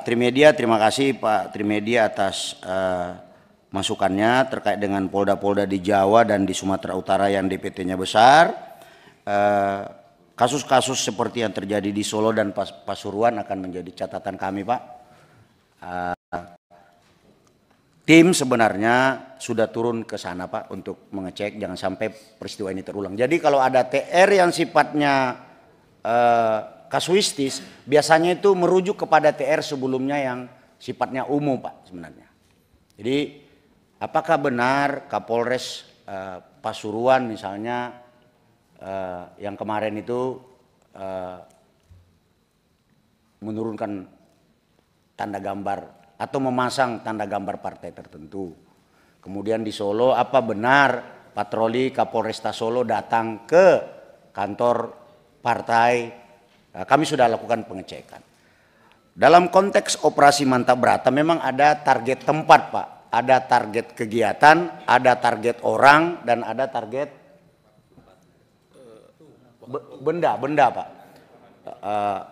Pak Trimedia, terima kasih Pak Trimedia atas masukannya terkait dengan polda-polda di Jawa dan di Sumatera Utara yang DPT-nya besar. Kasus-kasus seperti yang terjadi di Solo dan Pasuruan akan menjadi catatan kami, Pak. Tim sebenarnya sudah turun ke sana, Pak, untuk mengecek jangan sampai peristiwa ini terulang. Jadi kalau ada TR yang sifatnya kasuistis, biasanya itu merujuk kepada TR sebelumnya yang sifatnya umum, Pak, sebenarnya. Jadi apakah benar Kapolres Pasuruan misalnya yang kemarin itu menurunkan tanda gambar atau memasang tanda gambar partai tertentu. Kemudian di Solo, apa benar patroli Kapolresta Solo datang ke kantor partai? Kami sudah lakukan pengecekan. Dalam konteks operasi Mantap Brata memang ada target tempat, Pak. Ada target kegiatan, ada target orang, dan ada target benda, Pak.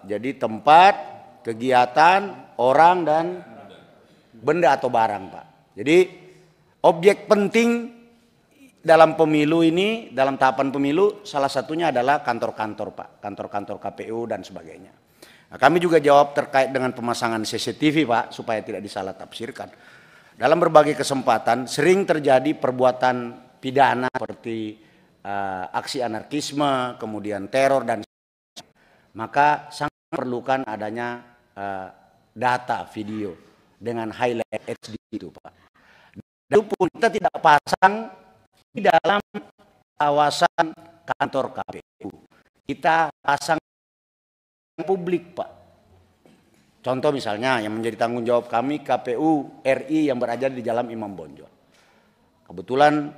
Jadi tempat, kegiatan, orang, dan benda atau barang, Pak. Jadi objek penting dalam pemilu ini, dalam tahapan pemilu, salah satunya adalah kantor-kantor, Pak. Kantor-kantor KPU dan sebagainya. Nah, kami juga jawab terkait dengan pemasangan CCTV, Pak, supaya tidak disalah tafsirkan. Dalam berbagai kesempatan sering terjadi perbuatan pidana seperti aksi anarkisme, kemudian teror, dan maka sangat diperlukan adanya data video dengan highlight HD itu, Pak. Dan itu pun kita tidak pasang di dalam kawasan kantor KPU. Kita pasang publik, Pak. Contoh misalnya yang menjadi tanggung jawab kami KPU RI yang berada di Jalan Imam Bonjol. Kebetulan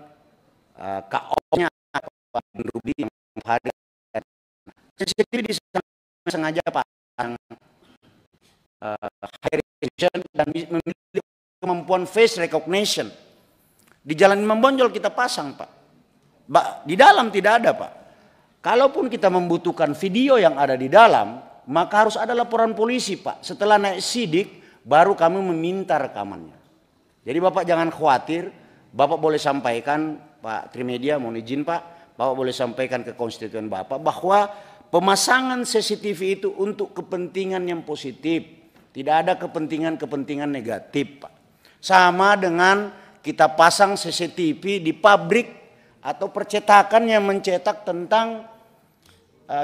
KO-nya Pak Rudi yang hadir. CCTV disengaja pasang high resolution dan memiliki kemampuan face recognition. Di Jalan Imam Bonjol kita pasang, Pak. Di dalam tidak ada, Pak. Kalaupun kita membutuhkan video yang ada di dalam, maka harus ada laporan polisi, Pak. Setelah naik sidik, baru kami meminta rekamannya. Jadi Bapak jangan khawatir, Bapak boleh sampaikan, Pak Trimedia, mohon izin Pak, Bapak boleh sampaikan ke konstituen Bapak bahwa pemasangan CCTV itu untuk kepentingan yang positif. Tidak ada kepentingan-kepentingan negatif, Pak. Sama dengan kita pasang CCTV di pabrik atau percetakan yang mencetak tentang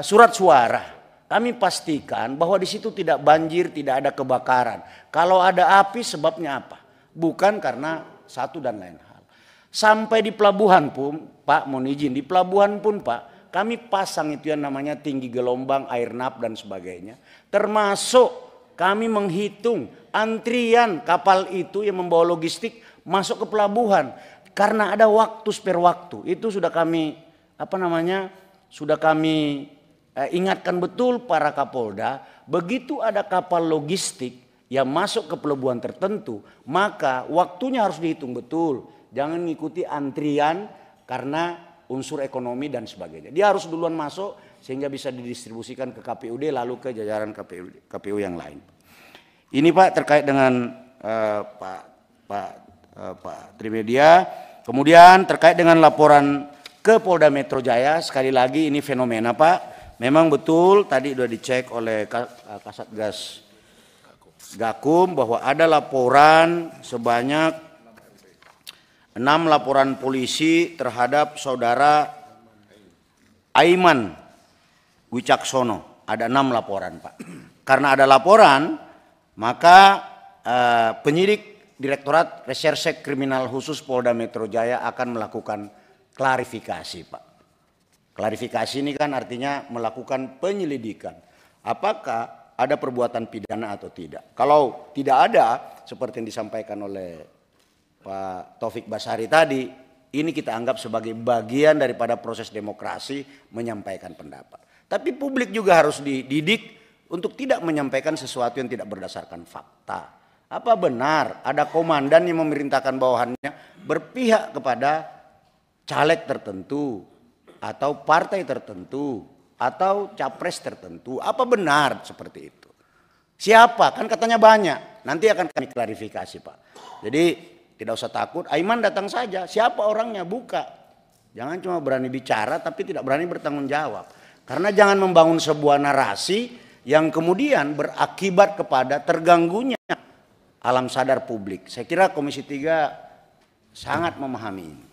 surat suara. Kami pastikan bahwa di situ tidak banjir, tidak ada kebakaran. Kalau ada api sebabnya apa? Bukan karena satu dan lain hal. Sampai di pelabuhan pun, Pak, mohon izin, di pelabuhan pun, Pak, kami pasang itu yang namanya tinggi gelombang, air nap dan sebagainya. Termasuk kami menghitung antrian kapal itu yang membawa logistik masuk ke pelabuhan. Karena ada waktu spare waktu. Itu sudah kami sudah kami ingatkan betul para Kapolda, begitu ada kapal logistik yang masuk ke pelabuhan tertentu, maka waktunya harus dihitung betul. Jangan mengikuti antrian karena unsur ekonomi dan sebagainya. Dia harus duluan masuk sehingga bisa didistribusikan ke KPUD lalu ke jajaran KPU yang lain. Ini Pak terkait dengan Pak Trimedia. Kemudian terkait dengan laporan ke Polda Metro Jaya, sekali lagi ini fenomena, Pak. Memang betul tadi sudah dicek oleh Kasatgas Gakum bahwa ada laporan sebanyak 6 laporan polisi terhadap saudara Aiman Wicaksono. Ada 6 laporan, Pak. Karena ada laporan, maka penyidik Direktorat Reserse Kriminal Khusus Polda Metro Jaya akan melakukan klarifikasi, Pak. Klarifikasi ini kan artinya melakukan penyelidikan. Apakah ada perbuatan pidana atau tidak? Kalau tidak ada, seperti yang disampaikan oleh Pak Taufik Basari tadi, ini kita anggap sebagai bagian daripada proses demokrasi menyampaikan pendapat. Tapi publik juga harus dididik untuk tidak menyampaikan sesuatu yang tidak berdasarkan fakta. Apa benar ada komandan yang memerintahkan bawahannya berpihak kepada caleg tertentu atau partai tertentu atau capres tertentu? Apa benar seperti itu? Siapa? Kan katanya banyak. Nanti akan kami klarifikasi, Pak. Jadi tidak usah takut. Aiman datang saja. Siapa orangnya? Buka. Jangan cuma berani bicara tapi tidak berani bertanggung jawab. Karena jangan membangun sebuah narasi yang kemudian berakibat kepada terganggunya alam sadar publik. Saya kira Komisi 3 sangat memahami ini.